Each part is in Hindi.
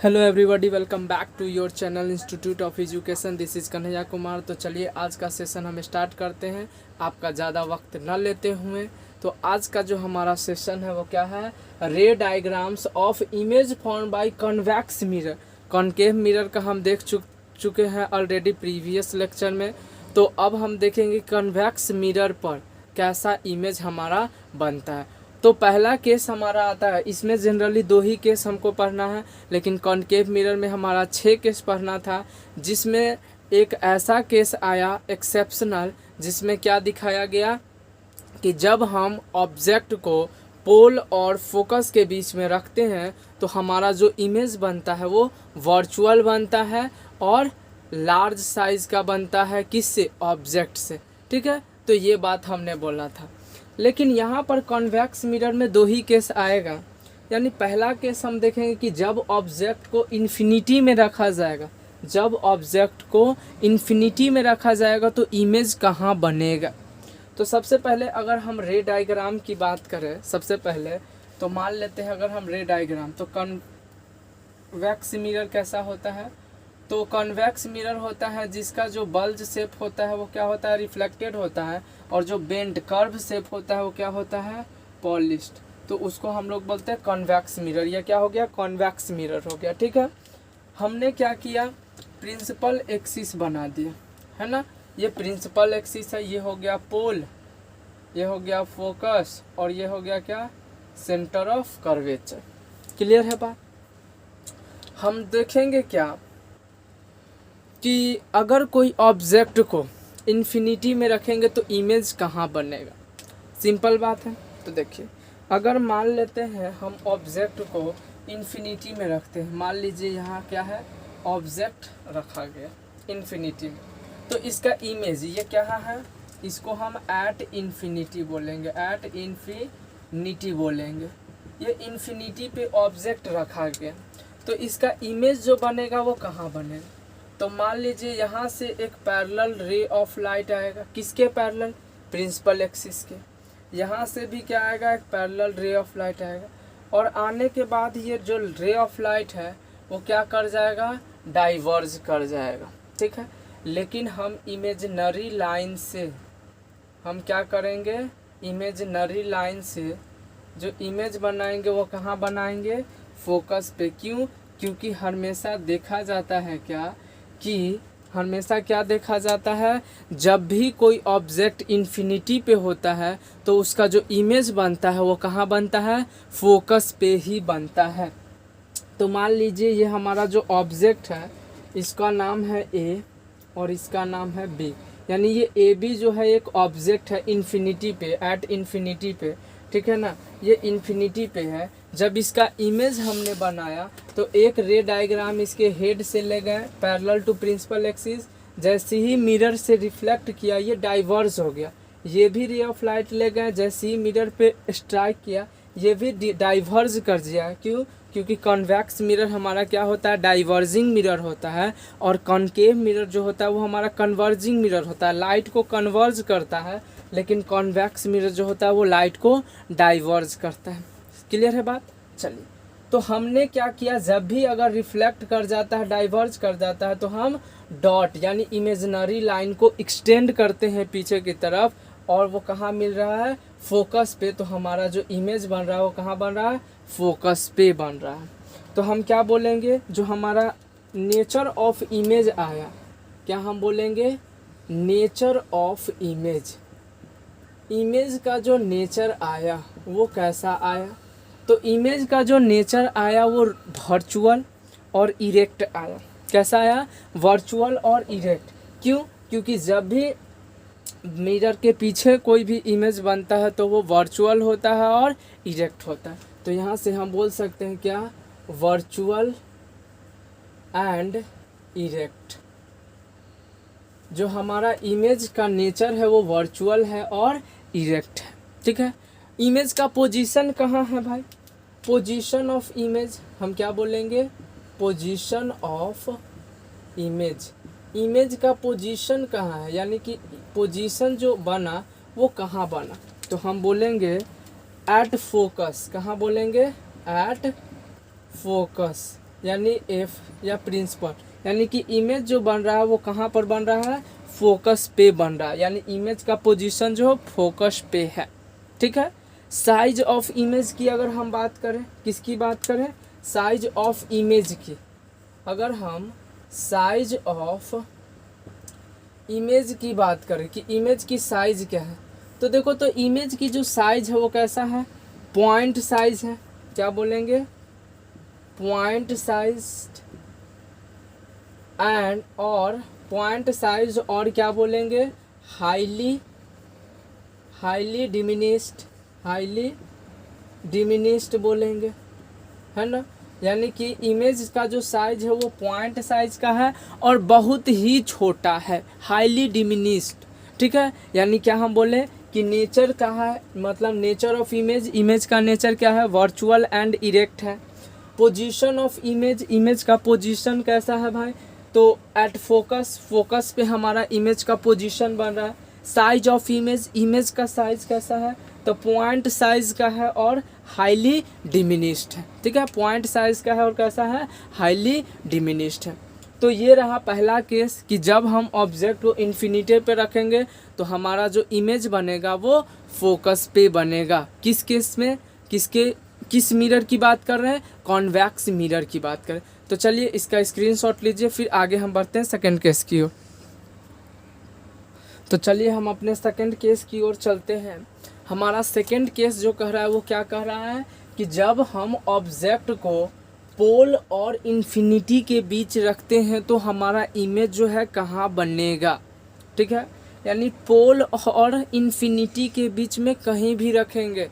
Hello everybody, welcome back to your channel institute of education. This is Kanhaiya Kumar. तो चलिए आज का सेशन हम स्टार्ट करते हैं, आपका ज़्यादा वक्त न लेते हुए। तो आज का जो हमारा सेशन है वो क्या है, रे diagrams of image form by convex mirror. Concave mirror का हम देख चुके हैं ऑलरेडी प्रीवियस लेक्चर में। तो अब हम देखेंगे कॉन्वेक्स मिरर पर कैसा इमेज हमारा बनता है। तो पहला केस हमारा आता है, इसमें जनरली 2 ही केस हमको पढ़ना है, लेकिन कॉनकेव मिरर में हमारा 6 केस पढ़ना था, जिसमें एक ऐसा केस आया एक्सेप्शनल, जिसमें क्या दिखाया गया कि जब हम ऑब्जेक्ट को पोल और फोकस के बीच में रखते हैं तो हमारा जो इमेज बनता है वो वर्चुअल बनता है और लार्ज साइज़ का बनता है। किससे? ऑब्जेक्ट से। ठीक है, तो ये बात हमने बोला था। लेकिन यहाँ पर कॉन्वेक्स मिरर में 2 ही केस आएगा। यानी पहला केस हम देखेंगे कि जब ऑब्जेक्ट को इन्फिनिटी में रखा जाएगा, जब ऑब्जेक्ट को इन्फिनिटी में रखा जाएगा तो इमेज कहाँ बनेगा। तो सबसे पहले अगर हम रे डायग्राम की बात करें, सबसे पहले तो मान लेते हैं अगर हम रे डायग्राम, तो कॉन्वेक्स मिरर कैसा होता है। तो कॉन्वेक्स मिरर होता है जिसका जो बल्ज शेप होता है वो क्या होता है, रिफ्लेक्टेड होता है, और जो बेंड कर्व शेप होता है वो क्या होता है, पॉलिश्ड। तो उसको हम लोग बोलते हैं कॉन्वेक्स मिरर। यह क्या हो गया, कॉन्वेक्स मिरर हो गया। ठीक है, हमने क्या किया, प्रिंसिपल एक्सिस बना दिया, है ना। ये प्रिंसिपल एक्सिस है, ये हो गया पोल, ये हो गया फोकस, और ये हो गया क्या, सेंटर ऑफ कर्वेचर। क्लियर है बात। हम देखेंगे क्या कि अगर कोई ऑब्जेक्ट को इन्फिनिटी में रखेंगे तो इमेज कहाँ बनेगा। सिंपल बात है। तो देखिए, अगर मान लेते हैं हम ऑब्जेक्ट को इन्फिनिटी में रखते हैं, मान लीजिए यहाँ क्या है, ऑब्जेक्ट रखा गया इन्फिनिटी में, तो इसका इमेज ये क्या है, इसको हम एट इन्फिनिटी बोलेंगे, एट इन्फिनिटी बोलेंगे। ये इन्फिनिटी पे ऑब्जेक्ट रखा गया, तो इसका इमेज जो बनेगा वो कहाँ बनेगा। तो मान लीजिए यहाँ से एक पैरेलल रे ऑफ लाइट आएगा, किसके पैरेलल, प्रिंसिपल एक्सिस के। यहाँ से भी क्या आएगा, एक पैरेलल रे ऑफ लाइट आएगा, और आने के बाद ये जो रे ऑफ लाइट है वो क्या कर जाएगा, डाइवर्ज कर जाएगा। ठीक है, लेकिन हम इमेजिनरी लाइन से हम क्या करेंगे, इमेजिनरी लाइन से जो इमेज बनाएंगे वो कहाँ बनाएंगे, फोकस पे। क्यों? क्योंकि हमेशा देखा जाता है क्या, कि हमेशा क्या देखा जाता है, जब भी कोई ऑब्जेक्ट इन्फिनिटी पे होता है तो उसका जो इमेज बनता है वो कहाँ बनता है, फोकस पे ही बनता है। तो मान लीजिए ये हमारा जो ऑब्जेक्ट है इसका नाम है ए और इसका नाम है बी, यानी ये ए बी जो है एक ऑब्जेक्ट है इन्फिनिटी पे, एट इन्फिनिटी पे। ठीक है ना, ये इन्फिनिटी पे है। जब इसका इमेज हमने बनाया तो एक रे डायग्राम इसके हेड से ले गए पैरेलल टू प्रिंसिपल एक्सिस, जैसे ही मिरर से रिफ्लेक्ट किया ये डाइवर्ज हो गया। ये भी रे ऑफ लाइट ले गए, जैसे ही मिरर पे स्ट्राइक किया ये भी डाइवर्ज कर दिया। क्यों? क्योंकि कॉन्वेक्स मिरर हमारा क्या होता है, डाइवर्जिंग मिरर होता है, और कॉनकेव मिरर जो होता है वो हमारा कन्वर्जिंग मिरर होता है, लाइट को कन्वर्ज करता है। लेकिन कॉन्वेक्स मिरर जो होता है वो लाइट को डाइवर्ज करता है। क्लियर है बात। चलिए, तो हमने क्या किया, जब भी अगर रिफ्लेक्ट कर जाता है, डाइवर्ज कर जाता है, तो हम डॉट यानी इमेजिनरी लाइन को एक्सटेंड करते हैं पीछे की तरफ, और वो कहाँ मिल रहा है, फोकस पे। तो हमारा जो इमेज बन रहा है वो कहाँ बन रहा है, फोकस पे बन रहा है। तो हम क्या बोलेंगे, जो हमारा नेचर ऑफ इमेज आया, क्या हम बोलेंगे, नेचर ऑफ इमेज। इमेज का जो नेचर आया वो कैसा आया, तो इमेज का जो नेचर आया वो वर्चुअल और इरेक्ट आया। कैसा आया, वर्चुअल और इरेक्ट। क्यों? क्योंकि जब भी मिरर के पीछे कोई भी इमेज बनता है तो वो वर्चुअल होता है और इरेक्ट होता है। तो यहाँ से हम बोल सकते हैं क्या, वर्चुअल एंड इरेक्ट। जो हमारा इमेज का नेचर है वो वर्चुअल है और इरेक्ट है। ठीक है, इमेज का पोजीशन कहाँ है भाई, पोजीशन ऑफ इमेज हम क्या बोलेंगे, पोजीशन ऑफ इमेज। इमेज का पोजीशन कहाँ है, यानी कि पोजीशन जो बना वो कहाँ बना, तो हम बोलेंगे एट फोकस। कहाँ बोलेंगे, एट फोकस। यानी एफ या प्रिंसिपल, यानी कि इमेज जो बन रहा है वो कहाँ पर बन रहा है, फोकस पे बन रहा है, यानी इमेज का पोजीशन जो फोकस पे है। ठीक है। साइज ऑफ इमेज की अगर हम बात करें, किसकी बात करें, साइज ऑफ इमेज की, अगर हम साइज ऑफ इमेज की बात करें कि इमेज की साइज क्या है, तो देखो तो इमेज की जो साइज है वो कैसा है, पॉइंट साइज है। क्या बोलेंगे, पॉइंट साइज एंड और पॉइंट साइज और क्या बोलेंगे, हाईली डिमिनिस्ड बोलेंगे, है ना। यानी कि इमेज का जो साइज है वो पॉइंट साइज का है और बहुत ही छोटा है, हाईली डिमिनिस्ड। ठीक है। यानी क्या हम बोले कि नेचर का है, मतलब नेचर ऑफ इमेज, इमेज का नेचर क्या है, वर्चुअल एंड इरेक्ट है। पोजीशन ऑफ इमेज, इमेज का पोजीशन कैसा है भाई, तो एट फोकस, फोकस पे हमारा इमेज का पोजीशन बन रहा है। साइज ऑफ इमेज, इमेज का साइज कैसा है, तो पॉइंट साइज का है और हाईली डिमिनिस्ड है। ठीक है, पॉइंट साइज का है और कैसा है, हाईली डिमिनिस्ड है। तो ये रहा पहला केस कि जब हम ऑब्जेक्ट को इन्फिनिटी पे रखेंगे तो हमारा जो इमेज बनेगा वो फोकस पे बनेगा। किस केस में, किस मिरर की बात कर रहे हैं, कॉन्वेक्स मिरर की बात करें। तो चलिए इसका स्क्रीनशॉट लीजिए, फिर आगे हम बढ़ते हैं सेकंड केस की ओर। तो चलिए हम अपने सेकंड केस की ओर चलते हैं। हमारा सेकंड केस जो कह रहा है वो क्या कह रहा है कि जब हम ऑब्जेक्ट को पोल और इन्फिनिटी के बीच रखते हैं तो हमारा इमेज जो है कहाँ बनेगा। ठीक है, यानी पोल और इन्फिनिटी के बीच में कहीं भी रखेंगे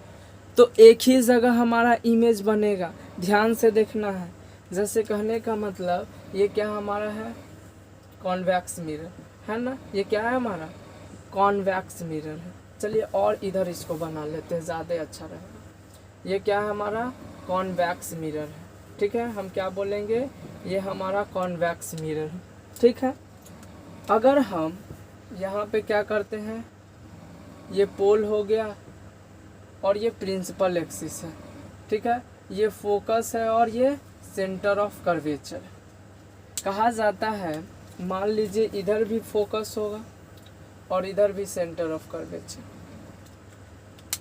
तो एक ही जगह हमारा इमेज बनेगा। ध्यान से देखना है, जैसे कहने का मतलब ये क्या हमारा है, कॉन्वेक्स मिरर है ना, ये क्या है हमारा कॉन्वेक्स मिरर है। चलिए और इधर इसको बना लेते हैं, ज़्यादा अच्छा रहेगा। ये क्या है हमारा कॉन्वेक्स मिरर है। ठीक है, हम क्या बोलेंगे, ये हमारा कॉन्वेक्स मिरर है। ठीक है, अगर हम यहाँ पे क्या करते हैं, ये पोल हो गया और ये प्रिंसिपल एक्सिस है। ठीक है, ये फोकस है और ये सेंटर ऑफ कर्वेचर। कहा जाता है, मान लीजिए इधर भी फोकस होगा और इधर भी सेंटर ऑफ कर्वेचर।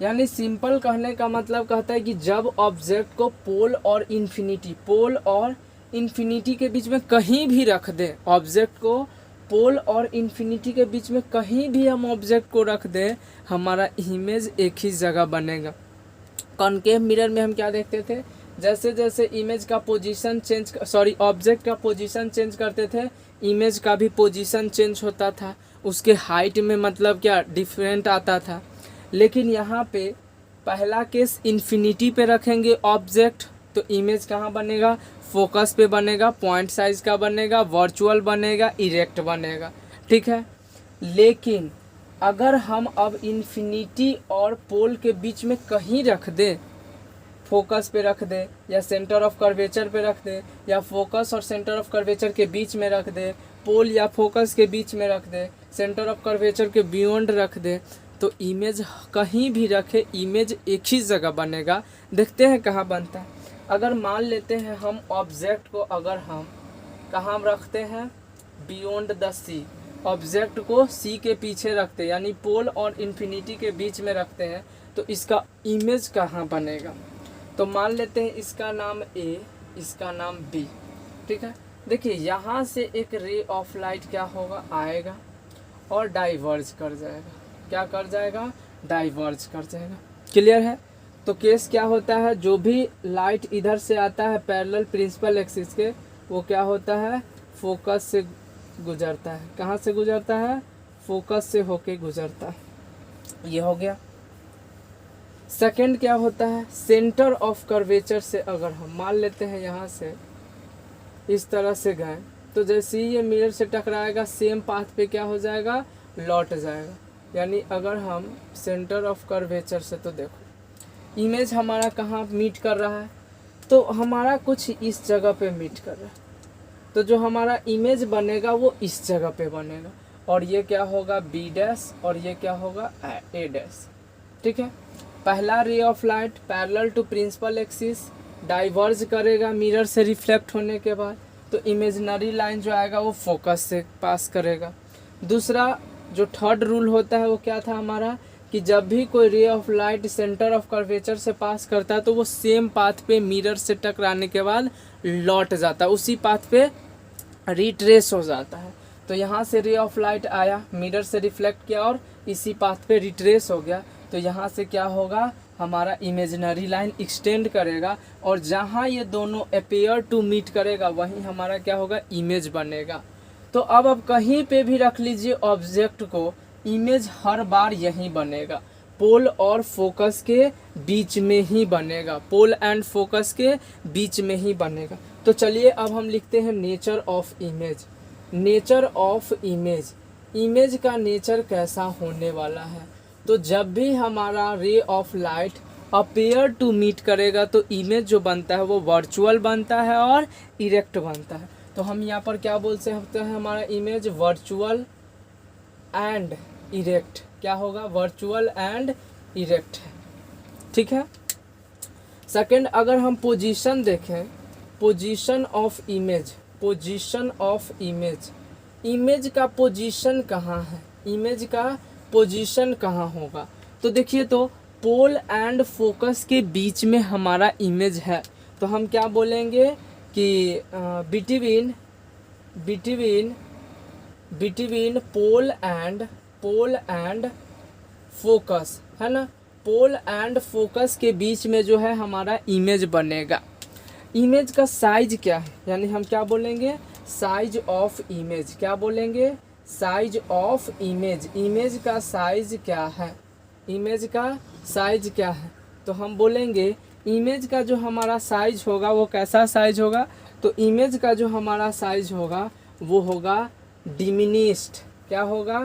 यानी सिंपल कहने का मतलब कहता है कि जब ऑब्जेक्ट को पोल और इन्फिनिटी के बीच में कहीं भी रख दें, ऑब्जेक्ट को पोल और इन्फिनिटी के बीच में कहीं भी हम ऑब्जेक्ट को रख दें, हमारा इमेज एक ही जगह बनेगा। कॉनकेव मिरर में हम क्या देखते थे, जैसे जैसे इमेज का पोजीशन ऑब्जेक्ट का पोजीशन चेंज करते थे, इमेज का भी पोजीशन चेंज होता था, उसके हाइट में मतलब क्या डिफरेंट आता था। लेकिन यहाँ पे पहला केस इन्फिनिटी पे रखेंगे ऑब्जेक्ट तो इमेज कहाँ बनेगा, फोकस पे बनेगा, पॉइंट साइज का बनेगा, वर्चुअल बनेगा, इरेक्ट बनेगा। ठीक है, लेकिन अगर हम अब इन्फिनिटी और पोल के बीच में कहीं रख दें, फोकस पे रख दे या सेंटर ऑफ कर्वेचर पे रख दे या फोकस और सेंटर ऑफ कर्वेचर के बीच में रख दे, पोल या फोकस के बीच में रख दे, सेंटर ऑफ कर्वेचर के बियॉन्ड रख दे, तो इमेज कहीं भी रखे इमेज एक ही जगह बनेगा। देखते हैं कहाँ बनता है। अगर मान लेते हैं हम ऑब्जेक्ट को अगर हम कहाँ रखते हैं, बियॉन्ड द सी, ऑब्जेक्ट को सी के पीछे रखते हैं यानी पोल और इन्फिनिटी के बीच में रखते हैं, तो इसका इमेज कहाँ बनेगा। तो मान लेते हैं इसका नाम ए, इसका नाम बी। ठीक है, देखिए यहाँ से एक रे ऑफ लाइट क्या होगा, आएगा और डाइवर्ज कर जाएगा। क्या कर जाएगा, डाइवर्ज कर जाएगा। क्लियर है। तो केस क्या होता है, जो भी लाइट इधर से आता है पैरेलल प्रिंसिपल एक्सिस के, वो क्या होता है, फोकस से गुजरता है। कहाँ से गुजरता है, फोकस से होके गुजरता है। ये हो गया। सेकंड क्या होता है, सेंटर ऑफ कर्वेचर से अगर हम मान लेते हैं यहाँ से इस तरह से गए, तो जैसे ही ये मिरर से टकराएगा सेम पाथ पे क्या हो जाएगा, लौट जाएगा। यानी अगर हम सेंटर ऑफ कर्वेचर से, तो देखो इमेज हमारा कहाँ मीट कर रहा है, तो हमारा कुछ इस जगह पे मीट कर रहा है, तो जो हमारा इमेज बनेगा वो इस जगह पे बनेगा और ये क्या होगा, बी डैश और ये क्या होगा, ए डैश। ठीक है, पहला ray of light parallel to principal axis diverge करेगा मिरर से रिफ्लेक्ट होने के बाद, तो इमेजिनरी लाइन जो आएगा वो फोकस से पास करेगा। दूसरा जो थर्ड रूल होता है वो क्या था हमारा, कि जब भी कोई रे of light centre of curvature से पास करता है तो वो सेम पाथ पे मिरर से टकराने के बाद लौट जाता है, उसी पाथ पे रिट्रेस हो जाता है। तो यहाँ से रे ऑफ लाइट आया, मिरर से रिफ्लेक्ट किया और इसी पाथ पे रिट्रेस हो गया, तो यहाँ से क्या होगा, हमारा इमेजिनरी लाइन एक्सटेंड करेगा और जहाँ ये दोनों अपेयर टू मीट करेगा वहीं हमारा क्या होगा, इमेज बनेगा। तो अब कहीं पे भी रख लीजिए ऑब्जेक्ट को, इमेज हर बार यहीं बनेगा, पोल और फोकस के बीच में ही बनेगा, पोल एंड फोकस के बीच में ही बनेगा। तो चलिए अब हम लिखते हैं nature of image. Nature of image, image का नेचर कैसा होने वाला है, तो जब भी हमारा ray of light appear to meet करेगा तो इमेज जो बनता है वो वर्चुअल बनता है और इरेक्ट बनता है। तो हम यहाँ पर क्या बोल सकते हैं, हमारा इमेज वर्चुअल एंड इरेक्ट, क्या होगा, वर्चुअल एंड इरेक्ट है, ठीक है। सेकंड, अगर हम पोजीशन देखें, position of image, position of image, image का पोजीशन कहाँ है, इमेज का पोजीशन कहाँ होगा, तो देखिए, तो पोल एंड फोकस के बीच में हमारा इमेज है, तो हम क्या बोलेंगे कि बिटवीन पोल एंड फोकस, है ना, पोल एंड फोकस के बीच में जो है हमारा इमेज बनेगा। इमेज का साइज क्या है, यानी हम क्या बोलेंगे, साइज ऑफ इमेज, क्या बोलेंगे, साइज ऑफ इमेज, इमेज का साइज क्या है, इमेज का साइज क्या है, तो हम बोलेंगे इमेज का जो हमारा साइज होगा वो कैसा साइज होगा, तो इमेज का जो हमारा साइज होगा वो होगा डिमिनिस्ड, क्या होगा,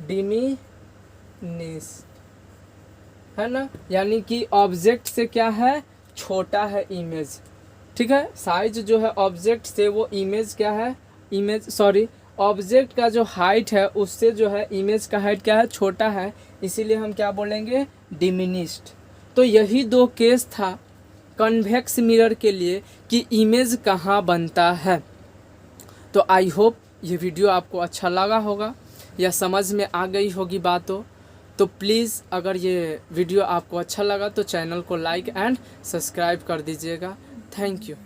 डिमिनिस्ड, है ना, यानी कि ऑब्जेक्ट से क्या है, छोटा है इमेज, ठीक है। साइज जो है ऑब्जेक्ट से, वो इमेज क्या है, इमेज सॉरी ऑब्जेक्ट का जो हाइट है उससे जो है इमेज का हाइट क्या है, छोटा है, इसीलिए हम क्या बोलेंगे, डिमिनिस्ड। तो यही दो केस था कन्वेक्स मिरर के लिए कि इमेज कहाँ बनता है। तो आई होप ये वीडियो आपको अच्छा लगा होगा या समझ में आ गई होगी बातों। तो प्लीज़ अगर ये वीडियो आपको अच्छा लगा तो चैनल को लाइक एंड सब्सक्राइब कर दीजिएगा। Thank you.